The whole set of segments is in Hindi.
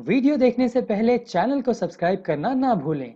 वीडियो देखने से पहले चैनल को सब्सक्राइब करना ना भूलें।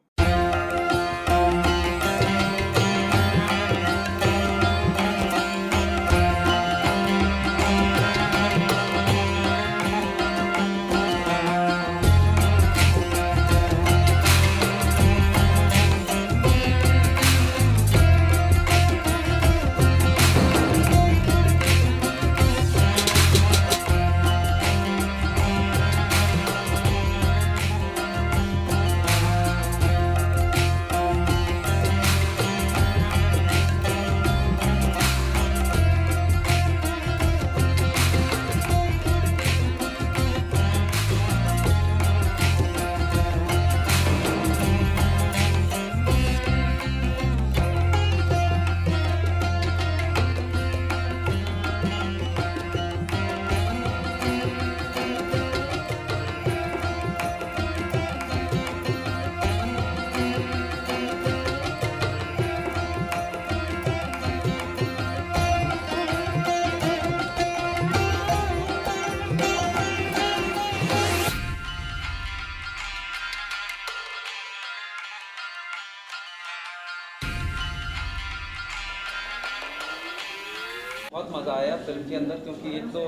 बहुत मज़ा आया फिल्म के अंदर, क्योंकि एक तो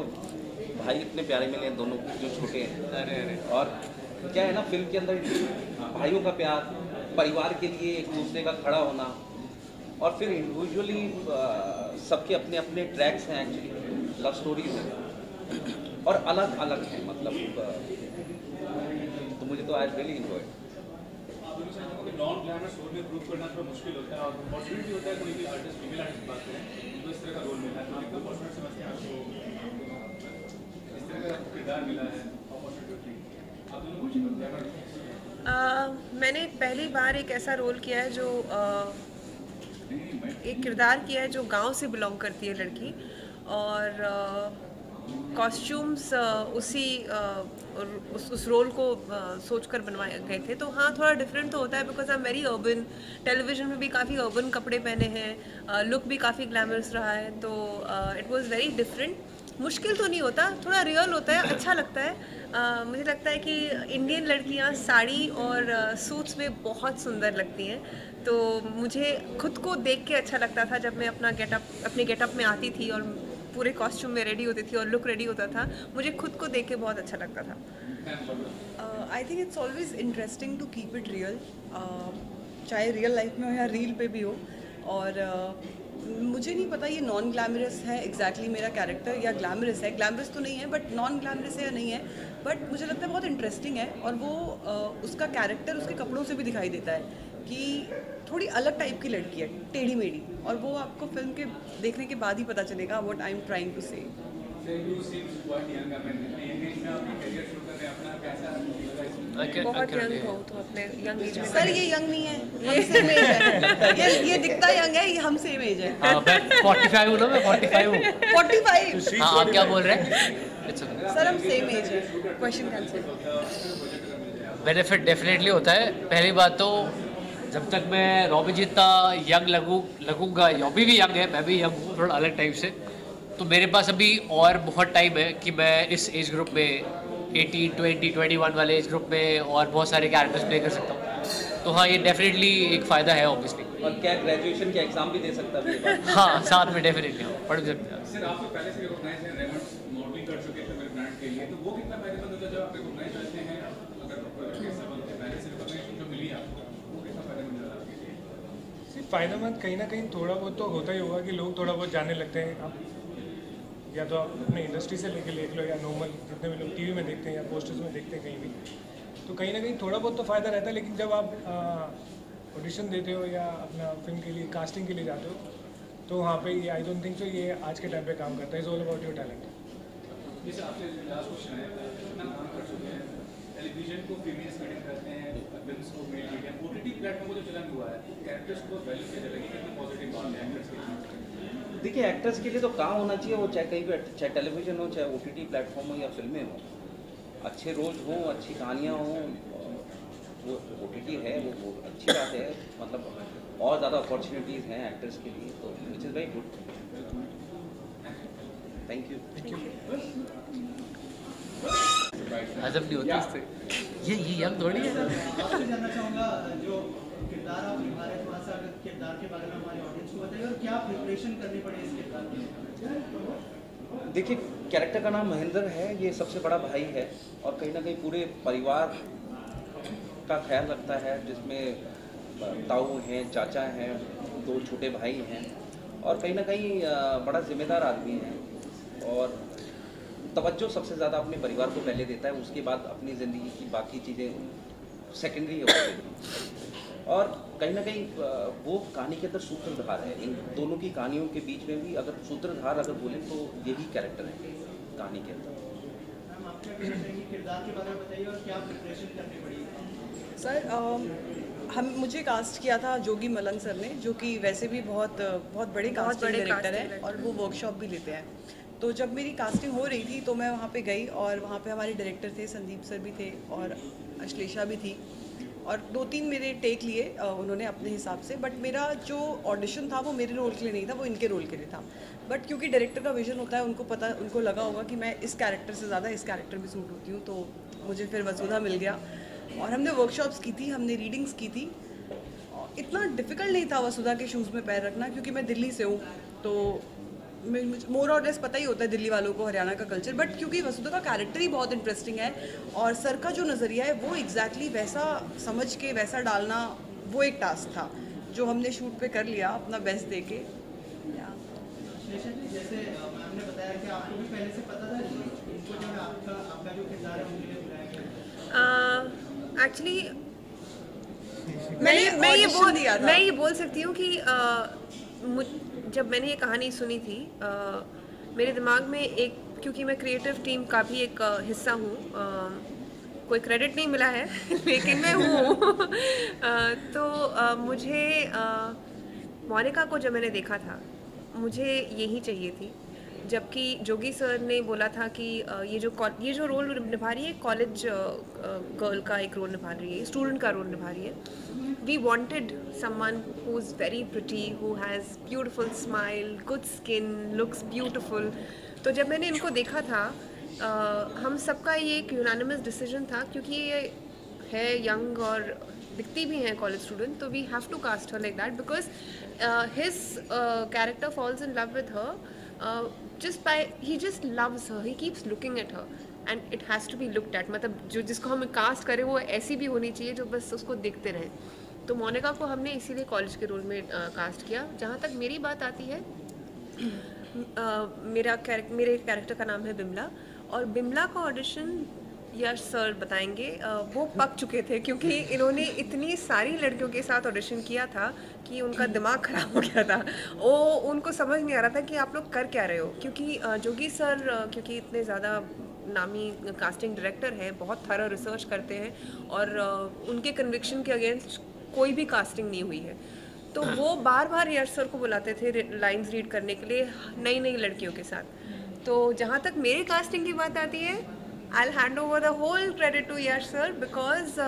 भाई इतने प्यारे मिले हैं दोनों जो छोटे हैं। अरे और क्या है ना, फिल्म के अंदर भाइयों का प्यार, परिवार के लिए एक दूसरे का खड़ा होना, और फिर इंडिविजुअली सबके अपने अपने ट्रैक्स हैं, एक्चुअली लव स्टोरीज हैं और अलग अलग हैं, मतलब तो मुझे तो आज really enjoy. Non glamorous role में प्रूव करना थोड़ा मुश्किल होता है और अपॉर्चुनिटी होता है कोई भी आर्टिस्ट, फीमेल आर्टिस्ट बात करें तो इस तरह का रोल मिला है, तो आपको अपॉर्चुनिटी समझते हैं आपको इस तरह का किरदार मिला है, अपॉर्चुनिटी आप दोनों कुछ मैंने पहली बार एक ऐसा रोल किया है जो एक किरदार किया है जो गांव से बिलोंग करती है लड़की, और कॉस्ट्यूम्स उस रोल को सोचकर बनवाए गए थे। तो हाँ, थोड़ा डिफरेंट तो होता है because I am very urban. Television में भी काफ़ी अर्बन कपड़े पहने हैं, लुक भी काफ़ी ग्लैमरस रहा है, तो इट वाज वेरी डिफरेंट। मुश्किल तो नहीं होता, थोड़ा रियल होता है, अच्छा लगता है। मुझे लगता है कि इंडियन लड़कियाँ साड़ी और सूट्स में बहुत सुंदर लगती हैं, तो मुझे खुद को देख के अच्छा लगता था जब मैं अपने गेटअप में आती थी और पूरे कॉस्ट्यूम में रेडी होती थी और लुक रेडी होता था, मुझे खुद को देख के बहुत अच्छा लगता था। I think it's always interesting to keep it real, चाहे रियल लाइफ में हो या रील पे भी हो। और मुझे नहीं पता ये नॉन ग्लैमरस है एग्जैक्टली मेरा कैरेक्टर या ग्लैमरस है, ग्लैमरस तो नहीं है बट नॉन ग्लैमरस है या नहीं है, बट मुझे लगता है बहुत इंटरेस्टिंग है। और वो उसका कैरेक्टर उसके कपड़ों से भी दिखाई देता है कि थोड़ी अलग टाइप की लड़की है, टेढ़ी मेढ़ी, और वो आपको फिल्म के देखने के बाद ही पता चलेगा what I am trying to say. बहुत यंग हो तो अपने यंग एज में। सर ये यंग नहीं है, हम सेम एज है। ये दिखता यंग है, ये हम सेम एज है। मैं 45 हूँ ना, मैं 45 हूँ। 45? हाँ, आप क्या बोल रहे हैं? सर हम सेम एज है। Question cancel. बेनिफिट डेफिनेटली होता है। पहली बात तो जब तक मैं रॉबी जितना यंग लगूंगा, रॉबी भी यंग है, मैं भी यंग हूँ थोड़ा अलग टाइप से, तो मेरे पास अभी और बहुत टाइम है कि मैं इस एज ग्रुप में 18, 20, 21 वाले एज ग्रुप में और बहुत सारे कैरेक्टर्स प्ले कर सकता हूँ। तो हाँ, ये डेफिनेटली एक फ़ायदा है ऑब्वियसली। और क्या ग्रेजुएशन के एग्जाम भी दे सकता है? हाँ, साथ में डेफिनेटली पढ़ सकते हैं। सर आप तो पहले से रिकॉग्नाइज हैं, रेमंड मॉडलिंग कर चुके थे मेरे ब्रांड के लिए, तो वो कितना फायदेमंद होता है जब आप रिकॉग्नाइज रहते हैं, अगर प्रोजेक्ट के सब पहले से रिकॉग्नाइजेशन जो मिली आपको, वो कितना फायदेमंद है आपके लिए? सिर्फ फ़ायदेमंद कहीं ना कहीं थोड़ा बहुत तो होता ही होगा कि लोग थोड़ा बहुत जानने लगते हैं। आप या तो आप अपने इंडस्ट्री से लेके देख लो या नॉर्मल जितने भी लोग टीवी में देखते हैं या पोस्टर्स में देखते हैं कहीं भी, तो कहीं ना कहीं थोड़ा बहुत तो फ़ायदा रहता है। लेकिन जब आप ऑडिशन देते हो या अपना फिल्म के लिए कास्टिंग के लिए जाते हो, तो वहाँ पे ये आई डोंट थिंक सो ये आज के टाइम पे काम करता है। Is all about your talent. जैसे आपसे लास्ट क्वेश्चन है, कितना काम कर चुके हैं, टेलीविजन को फीमेल्स मीडियम करते हैं, फिल्म्स को मेल मीडियम, OTT प्लेटफॉर्म को जो चलन हुआ है, कैरेक्टर्स को वैल्यू कैसे लगी, कितना पॉजिटिव बात है एक्टर्स के लिए? देखिए, एक्टर्स के लिए तो काम होना चाहिए, वो चाहे कहीं पर, चाहे टेलीविजन हो, चाहे OTT प्लेटफॉर्म हो या फिल्में हो, अच्छे रोल्स हों, अच्छी कहानियाँ हों, वो OTT है, वो अच्छी बात है। मतलब और ज़्यादा अपॉर्चुनिटीज़ हैं एक्टर्स के लिए, तो which is very good. Thank you. हजम नहीं होती उससे। ये यंग थोड़ी है। आपसे जानना चाहूँगा जो किरदार आप निभा रहे हैं, थोड़ा सा अगर किरदार के बारे में हमारे ऑडियंस को बताइए और क्या प्रिपरेशन करनी पड़ी इस किरदार की? देखिए, कैरेक्टर का नाम महेंद्र है, ये सबसे बड़ा भाई है और कहीं ना कहीं पूरे परिवार का ख्याल रखता है, जिसमें ताऊ हैं, चाचा हैं, 2 छोटे भाई हैं और कहीं ना कहीं बड़ा जिम्मेदार आदमी है और तवज्जो सबसे ज़्यादा अपने परिवार को पहले देता है, उसके बाद अपनी ज़िंदगी की बाकी चीज़ें सेकेंडरी होती हैं। और कहीं ना कहीं वो कहानी के अंदर सूत्रधार है। इन दोनों की कहानियों के बीच में भी अगर सूत्रधार अगर बोलें तो यही कैरेक्टर है कहानी के अंदर। मैम, आप क्या कहना चाहेंगे किरदार के बारे में बताइए और क्या प्रिपरेशन करनी पड़ी? सर मुझे कास्ट किया था जोगी मलन सर ने, जो कि वैसे भी बहुत बड़े कास्टिंग डायरेक्टर हैं और वो वर्कशॉप भी लेते हैं। तो जब मेरी कास्टिंग हो रही थी तो मैं वहाँ पे गई और वहाँ पे हमारे डायरेक्टर थे, संदीप सर भी थे और अश्लेषा भी थी और 2-3 मेरे टेक लिए उन्होंने अपने हिसाब से। बट मेरा जो ऑडिशन था वो मेरे रोल के लिए नहीं था, वो इनके रोल के लिए था। बट क्योंकि डायरेक्टर का विजन होता है, उनको लगा होगा कि मैं इस कैरेक्टर से ज़्यादा इस कैरेक्टर में सूट होती हूँ, तो मुझे फिर वसूधा मिल गया और हमने वर्कशॉप्स की थी, हमने रीडिंग्स की थी। इतना डिफ़िकल्ट नहीं था वसुधा के शूज़ में पैर रखना, क्योंकि मैं दिल्ली से हूँ तो मुझे मोर और लेस पता ही होता है दिल्ली वालों को हरियाणा का कल्चर। बट क्योंकि वसुधा का कैरेक्टर ही बहुत इंटरेस्टिंग है और सर का जो नज़रिया है वो एग्जैक्टली वैसा समझ के वैसा डालना, वो एक टास्क था जो हमने शूट पे कर लिया अपना बेस्ट दे के। जैसे मैम ने बताया कि आपको भी पहले से पता था कि इनको जो है आपका जो किरदार है उनके लिए बुलाया गया? एक्चुअली मैंने मैं ये बोल सकती हूँ कि जब मैंने ये कहानी सुनी थी मेरे दिमाग में एक, क्योंकि मैं क्रिएटिव टीम का भी एक हिस्सा हूँ, कोई क्रेडिट नहीं मिला है लेकिन मैं हूँ तो मुझे मोनिका को जब मैंने देखा था मुझे यही चाहिए थी। जबकि जोगी सर ने बोला था कि ये जो रोल निभा रही है कॉलेज गर्ल का एक रोल निभा रही है, स्टूडेंट का रोल निभा रही है। We wanted someone who is very pretty, who has beautiful smile, good skin, looks beautiful. तो जब मैंने इनको देखा था हम सबका ये एक यूनानिमस डिसीजन था, क्योंकि ये है यंग और दिखती भी हैं कॉलेज स्टूडेंट, तो we have to cast her like that because his character falls in love with her just by he just loves her, he keeps looking at her and it has to be looked at। मतलब जो जिसको हम कास्ट करें वो ऐसी भी होनी चाहिए जो बस उसको देखते रहें। तो मोनिका को हमने इसीलिए कॉलेज के रोल में कास्ट किया। जहाँ तक मेरी बात आती है मेरे कैरेक्टर का नाम है बिमला और बिमला का ऑडिशन यश सर बताएंगे। वो पक चुके थे क्योंकि इन्होंने इतनी सारी लड़कियों के साथ ऑडिशन किया था कि उनका दिमाग ख़राब हो गया था। उनको समझ नहीं आ रहा था कि आप लोग कर क्या रहे हो, क्योंकि जोगी सर क्योंकि इतने ज़्यादा नामी कास्टिंग डायरेक्टर हैं, बहुत थॉरो रिसर्च करते हैं और उनके कन्विक्शन के अगेंस्ट कोई भी कास्टिंग नहीं हुई है। तो वो बार बार यश सर को बुलाते थे लाइन्स रीड करने के लिए नई नई लड़कियों के साथ। तो जहाँ तक मेरी कास्टिंग की बात आती है, I'll hand over the whole credit to Yash sir because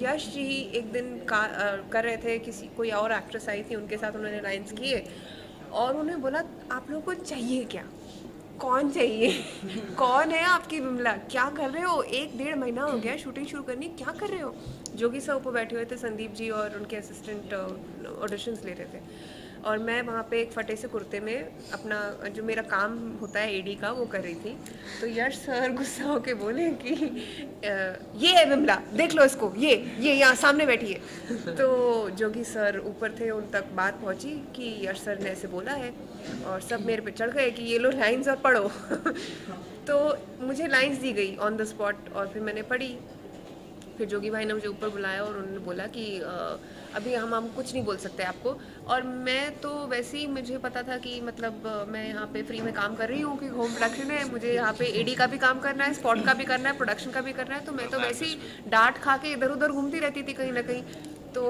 Yash ji एक दिन कर रहे थे, कोई और एक्ट्रेस आई थी, उनके साथ उन्होंने लाइन्स किए और उन्हें बोला आप लोगों को चाहिए क्या, कौन चाहिए कौन है आपकी बिमला, क्या कर रहे हो, 1-1.5 महीना हो गया शूटिंग शुरू करनी, क्या कर रहे हो। जोगी सर ऊपर बैठे हुए थे, संदीप जी और उनके असिस्टेंट ऑडिशंस ले रहे थे और मैं वहाँ पे एक फटे से कुर्ते में अपना जो मेरा काम होता है एडी का वो कर रही थी। तो यश सर गुस्सा होके बोले कि ये है बिमला, देख लो इसको, ये यहाँ सामने बैठी है। तो जोगी सर ऊपर थे, उन तक बात पहुँची कि यश सर ने ऐसे बोला है और सब मेरे पे चढ़ गए कि ये लो लाइन्स और पढ़ो तो मुझे लाइन्स दी गई ऑन द स्पॉट और फिर मैंने पढ़ी। फिर जोगी भाई ने मुझे ऊपर बुलाया और उन्होंने बोला कि अभी हम कुछ नहीं बोल सकते आपको। और मैं तो वैसे ही मुझे पता था कि मतलब मैं यहाँ पे फ्री में काम कर रही हूँ कि होम प्रोडक्शन है, मुझे यहाँ पे एडी का भी काम करना है, स्पॉट का भी करना है, प्रोडक्शन का भी करना है। तो मैं तो वैसे ही डांट खा के इधर उधर घूमती रहती थी कहीं ना कहीं। तो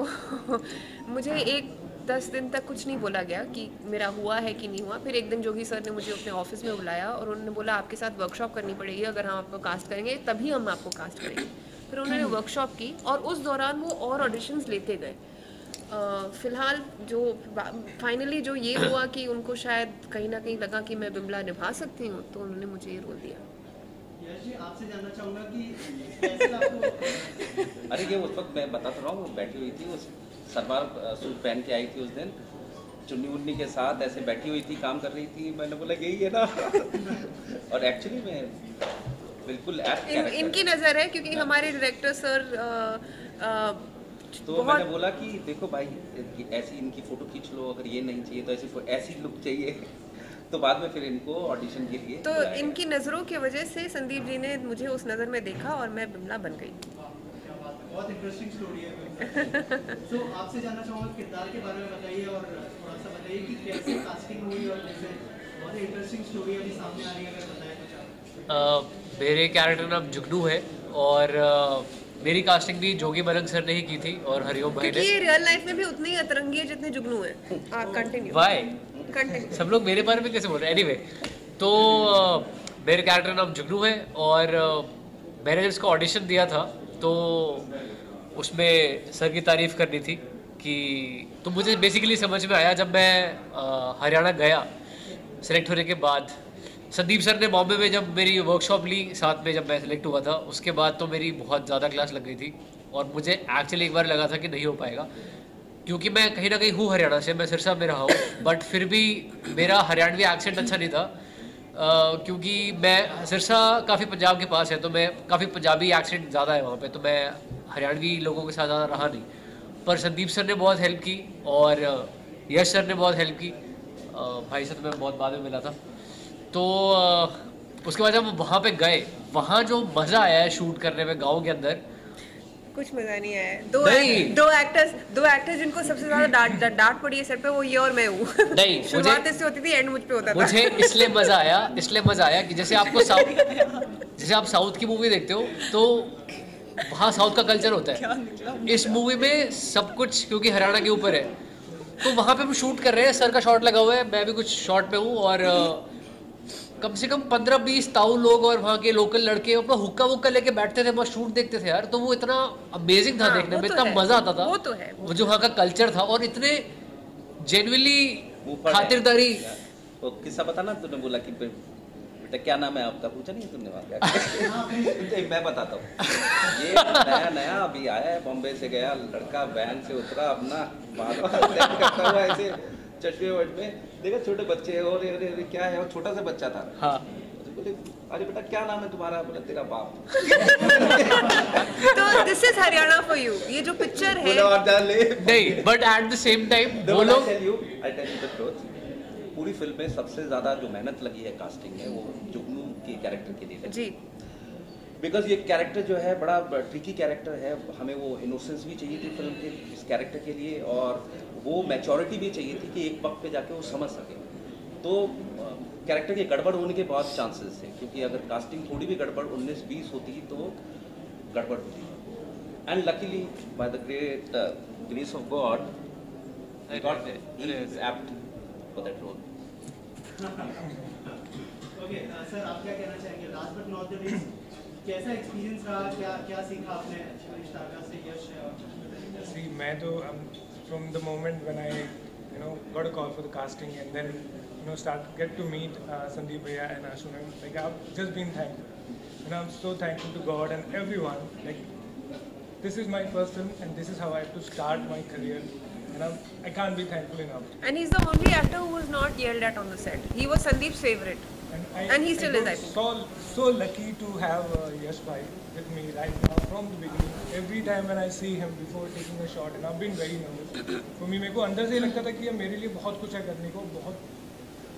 मुझे 10 दिन तक कुछ नहीं बोला गया कि मेरा हुआ है कि नहीं हुआ। फिर एक दिन जोगी सर ने मुझे अपने ऑफिस में बुलाया और उन्होंने बोला आपके साथ वर्कशॉप करनी पड़ेगी, अगर हम आपको कास्ट करेंगे तभी हम आपको कास्ट करेंगे। फिर उन्होंने वर्कशॉप की और उस दौरान वो और ऑडिशंस लेते गए। फ़िलहाल जो फाइनली जो ये हुआ कि उनको शायद कहीं ना कहीं लगा कि मैं बिमला निभा सकती हूँ, तो उन्होंने मुझे ये रोल दिया। यश जी आपसे जानना चाहूँगा कि कैसे आपको अरे ये उस वक्त मैं बता तो रहा हूँ, वो बैठी हुई थी, उस सलवार सूट पहन के आई थी उस दिन, चुन्नी उन्नी के साथ ऐसे बैठी हुई थी, काम कर रही थी। मैंने बोला यही है ना। और एक्चुअली मैं बिल्कुल इनकी नज़र है, क्योंकि हमारे डायरेक्टर सर तो मैंने बोला कि देखो भाई ऐसी इनकी फ़ोटो खींच लो, अगर ये नहीं चाहिए तो ऐसी लुक चाहिए। तो बाद में फिर इनको ऑडिशन के लिए तो इनकी नज़रों की वजह से संदीप जी ने मुझे उस नज़र में देखा और मैं बिमला बन गई। बहुत इंटरेस्टिंग स्टोरी है। तो आपसे जानना चाहूँगा किरदार के बारे में बताइए और थोड़ा सा बताइए कि कैसे कास्टिंग हुई और जैसे बहुत ही इंटरेस्टिंग स्टोरी अभी सामने आ रही है, अगर बताएं कुछ आप। मेरे कैरेक्टर नाम जुगनू है और मेरी कास्टिंग भी जोगी मलंग सर ने ही की थी और हरिओम भाई ने। क्योंकि ये रियल लाइफ में भी उतनी ही अतरंगी है जितने जुगनू है। कंटिन्यू। Why continue. सब लोग मेरे बारे में कैसे बोल रहे हैं? एनीवे, तो मेरे कैरेक्टर नाम जुगनू है और मैंने जब इसका ऑडिशन दिया था तो उसमें सर की तारीफ़ करनी थी कि तो मुझे बेसिकली समझ में आया जब मैं हरियाणा गया सेलेक्ट होने के बाद। संदीप सर ने बॉम्बे में जब मेरी वर्कशॉप ली साथ में, जब मैं सेलेक्ट हुआ था उसके बाद तो मेरी बहुत ज़्यादा क्लास लग गई थी और मुझे एक्चुअली एक बार लगा था कि नहीं हो पाएगा, क्योंकि मैं कहीं ना कहीं हूँ हरियाणा से, मैं सिरसा में रहा हूँ, बट फिर भी मेरा हरियाणवी एक्सेंट अच्छा नहीं था क्योंकि मैं सिरसा काफ़ी पंजाब के पास है तो मैं काफ़ी पंजाबी एक्सेंट ज़्यादा है वहाँ पे, तो मैं हरियाणवी लोगों के साथ ज़्यादा रहा नहीं। पर संदीप सर ने बहुत हेल्प की और यश सर ने बहुत हेल्प की, भाई से तो मैं बहुत बाद में मिला था। तो उसके बाद जब वहाँ पे गए, वहाँ जो मज़ा आया है शूट करने में गाँव के अंदर, कुछ मजा नहीं आया। दो एक्टर्स जिनको सबसे ज्यादा डांट पड़ी है सेट पे वो ये और मैं हूँ। नहीं, शुरुआत इससे होती थी, एंड मुझ पे होता था। मुझे इसलिए मजा आया कि जैसे आप साउथ की मूवी देखते हो तो वहाँ साउथ का कल्चर होता है। इस मूवी में सब कुछ क्योंकि हरियाणा के ऊपर है तो वहाँ पे हम शूट कर रहे हैं, सर का शॉट लगा हुआ है, मैं भी कुछ शॉट पे हूँ और कम से कम 15-20 ताऊ लोग और वहाँ के लोकल लड़के अपना हुक्का वुक्का लेके बैठते थे, बस शूट देखते थे यार। तो वो इतना अमेजिंग था देखने में, इतना मजा आता था। वो तो है, वो जो वहाँ का कल्चर था और इतने जेन्युइनली खातिरदारी। वो किस्सा बता ना, तूने बोला कि बेटा क्या नाम है आपका, पूछा नहीं तुमने वहाँ क्या? मैं बताता हूँ, ये नया अभी आया है, बॉम्बे से गया लड़का, वैन से उतरा, अपना करता हुआ ऐसे चश्मे वश्मे देखा, छोटे बच्चे और अरे क्या है, वो छोटा सा बच्चा था। हाँ। बोले अरे बेटा क्या नाम है तुम्हारा? बोला तेरा बाप। तो this is Haryana for you. ये जो पिक्चर है नहीं, but at the same time वो लोग I tell you the truth, पूरी फिल्म में सबसे ज्यादा जो मेहनत लगी है कास्टिंग में वो जुगनू के कैरेक्टर के लिए जी, बिकॉज ये कैरेक्टर जो है बड़ा ट्रिकी कैरेक्टर है, हमें वो इनोसेंस भी चाहिए थी फिल्म के इस कैरेक्टर के लिए और वो मैच्योरिटी भी चाहिए थी कि एक वक्त पे जाके वो समझ सके। तो कैरेक्टर के गड़बड़ होने के बहुत चांसेस थे, क्योंकि अगर कास्टिंग थोड़ी भी गड़बड़ 19-20 होती तो गड़बड़ होती। And luckily by the great grace of God he is apt for that role. Okay sir, आप क्या कहना चाहेंगे? Last but not the least, कैसा एक्सपीरियंस रहा, क्या सीखा आपने रिश्ता से यश? See, मैं तो from the moment when I got a call for the casting and then get to meet Sandeep Bhaiya and Ashu, like I've just been thankful, and I'm so thankful to God and everyone. Like this is my first film and this is how I have to start my career, and I can't be thankful enough. And he's the only actor who was not yelled at on the set. He was Sandeep's favorite. And he still is, I think. So lucky to have Yash Bhai with me right now from the beginning. Every time when I see him before taking a shot, and I've been very nervous. For me, मेरे को अंदर से लगता था कि ये मेरे लिए बहुत कुछ है करने को, बहुत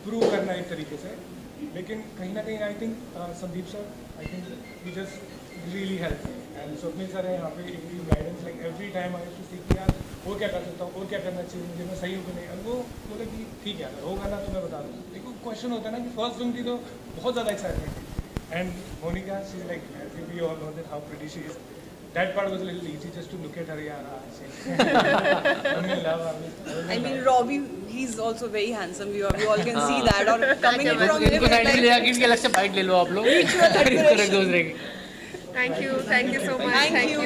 प्रूव करना एक तरीके से। लेकिन कहीं ना कहीं I think Sandeep sir, I think he just really helped me. And Swapnil sir है यहाँ पे, guidance like every time I to see कि यार वो क्या कर सकता हूँ, वो क्या करना चाहिए मुझे, मैं सही हूँ कि नहीं। और वो बोले कि ठीक है, अगर होगा ना तो मैं बता दूँ। एक क्वेश्चन होता है ना कि फर्स्ट फिल्म थी तो बहुत ज़्यादा एक्साइटमेंट थी, and Monica she is like as we all know that how pretty she is, that part was a little easy just to look at her. यार I mean Robbie, he's also very handsome. We all can see that. और coming in from him, इनको साइड में ले जाके इनके अलग से बाइट ले लो आप लोग। Thank you so much, thank you.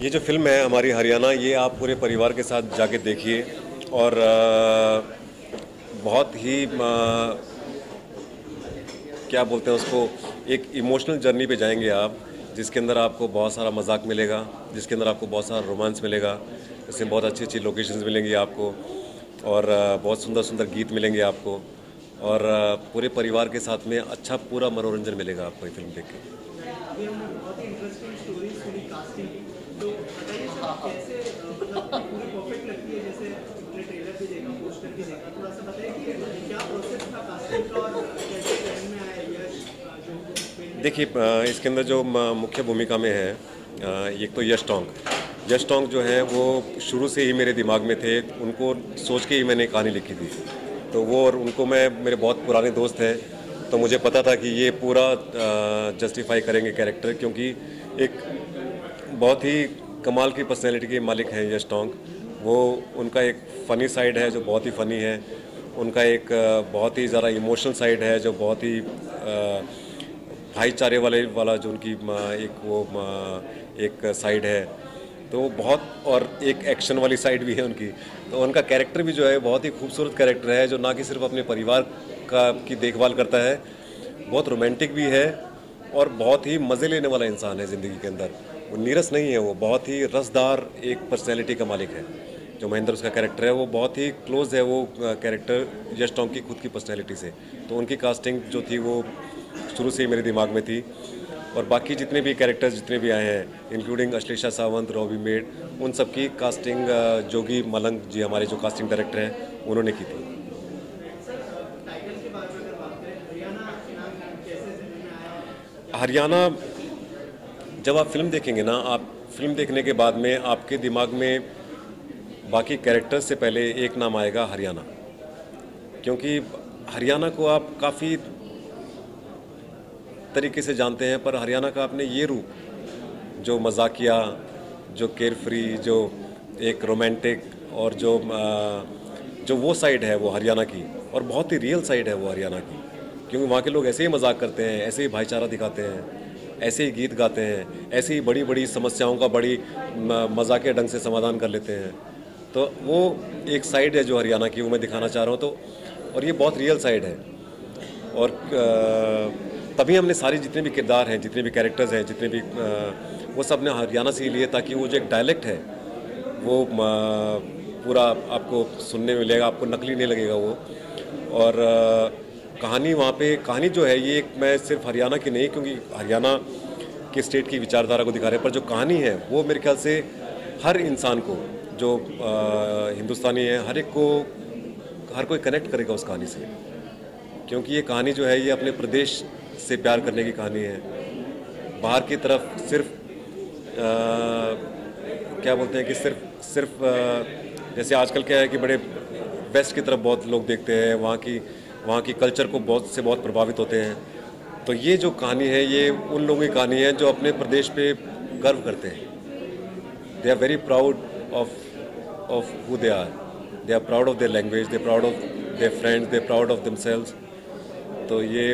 ये जो फिल्म है हमारी हरियाणा, ये आप पूरे परिवार के साथ जाके देखिए और बहुत ही क्या बोलते हैं उसको, एक इमोशनल जर्नी पे जाएंगे आप, जिसके अंदर आपको बहुत सारा मजाक मिलेगा, जिसके अंदर आपको बहुत सारा रोमांस मिलेगा, इसमें बहुत अच्छी अच्छी लोकेशंस मिलेंगी आपको और बहुत सुंदर सुंदर गीत मिलेंगे आपको और पूरे परिवार के साथ में अच्छा पूरा मनोरंजन मिलेगा आपको ये फिल्म देख के। अभी हमने बहुत ही इंटरेस्टिंग स्टोरीज सुनी कास्टिंग की, तो बताइए सर कैसे मतलब पूरी परफेक्ट लगती है, जैसे हमने ट्रेलर भी देखा, पोस्टर भी देखा, थोड़ा सा बताइए कि क्या प्रोसेस था कास्टिंग का और कैसे ट्रेंड में आया यश जो। देखिए इसके अंदर जो मुख्य भूमिका में है एक तो यश टोंग जो है वो शुरू से ही मेरे दिमाग में थे, उनको सोच के ही मैंने कहानी लिखी थी। तो वो और उनको मेरे बहुत पुराने दोस्त हैं, तो मुझे पता था कि ये पूरा जस्टिफाई करेंगे कैरेक्टर, क्योंकि एक बहुत ही कमाल की पर्सनैलिटी के मालिक हैं यश टोंग। वो उनका एक फ़नी साइड है जो बहुत ही फ़नी है, उनका एक बहुत ही ज़्यादा इमोशनल साइड है जो बहुत ही भाईचारे वाला जो उनकी एक साइड है, तो बहुत, और एक एक्शन वाली साइड भी है उनकी। तो उनका कैरेक्टर भी जो है बहुत ही खूबसूरत कैरेक्टर है, जो ना कि सिर्फ अपने परिवार की देखभाल करता है, बहुत रोमांटिक भी है और बहुत ही मज़े लेने वाला इंसान है ज़िंदगी के अंदर। वो नीरस नहीं है, वो बहुत ही रसदार एक पर्सनैलिटी का मालिक है। जो महेंद्र उसका कैरेक्टर है वो बहुत ही क्लोज है वो कैरेक्टर यश टोंग की खुद की पर्सनैलिटी से। तो उनकी कास्टिंग जो थी वो शुरू से ही मेरे दिमाग में थी और बाकी जितने भी कैरेक्टर्स जितने भी आए हैं including Ashlesha Sawant, Robbie made, उन सब की कास्टिंग जोगी मलंग जी हमारे जो कास्टिंग डायरेक्टर हैं उन्होंने की थी। हरियाणा जब आप फिल्म देखेंगे ना, आप फिल्म देखने के बाद में आपके दिमाग में बाकी कैरेक्टर्स से पहले एक नाम आएगा हरियाणा, क्योंकि हरियाणा को आप काफ़ी तरीके से जानते हैं, पर हरियाणा का आपने ये रूप जो मजाकिया, जो केयरफ्री, जो एक रोमांटिक और जो वो साइड है वो हरियाणा की, और बहुत ही रियल साइड है वो हरियाणा की, क्योंकि वहाँ के लोग ऐसे ही मजाक करते हैं, ऐसे ही भाईचारा दिखाते हैं, ऐसे ही गीत गाते हैं, ऐसे ही बड़ी बड़ी समस्याओं का बड़ी मजाकिया ढंग से समाधान कर लेते हैं। तो वो एक साइड है जो हरियाणा की, वो मैं दिखाना चाह रहा हूँ। तो और ये बहुत रियल साइड है और तभी हमने सारी जितने भी किरदार हैं, जितने भी कैरेक्टर्स हैं, जितने भी वो सब ने हरियाणा से ही लिए, ताकि वो जो एक डायलेक्ट है वो पूरा आपको सुनने में मिलेगा, आपको नकली नहीं लगेगा वो। और कहानी वहाँ पे, कहानी जो है ये मैं सिर्फ हरियाणा की नहीं, क्योंकि हरियाणा के स्टेट की विचारधारा को दिखा रहे हैं, पर जो कहानी है वो मेरे ख्याल से हर इंसान को जो हिंदुस्तानी है हर कोई कनेक्ट करेगा उस कहानी से, क्योंकि ये कहानी जो है ये अपने प्रदेश से प्यार करने की कहानी है। बाहर की तरफ सिर्फ क्या बोलते हैं कि सिर्फ जैसे आजकल क्या है कि बड़े वेस्ट की तरफ बहुत लोग देखते हैं, वहाँ की कल्चर को बहुत प्रभावित होते हैं। तो ये जो कहानी है ये उन लोगों की कहानी है जो अपने प्रदेश पे गर्व करते हैं। They are very proud of who they are. They are proud of their language, they are proud of their friends, they are proud of themselves. तो ये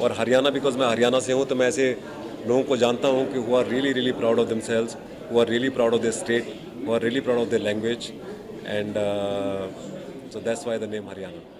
और हरियाणा, बिकॉज मैं हरियाणा से हूँ, तो मैं ऐसे लोगों को जानता हूँ कि who are really proud of themselves, who are really proud of their state, who are really proud of their language, and so that's why the name Haryana.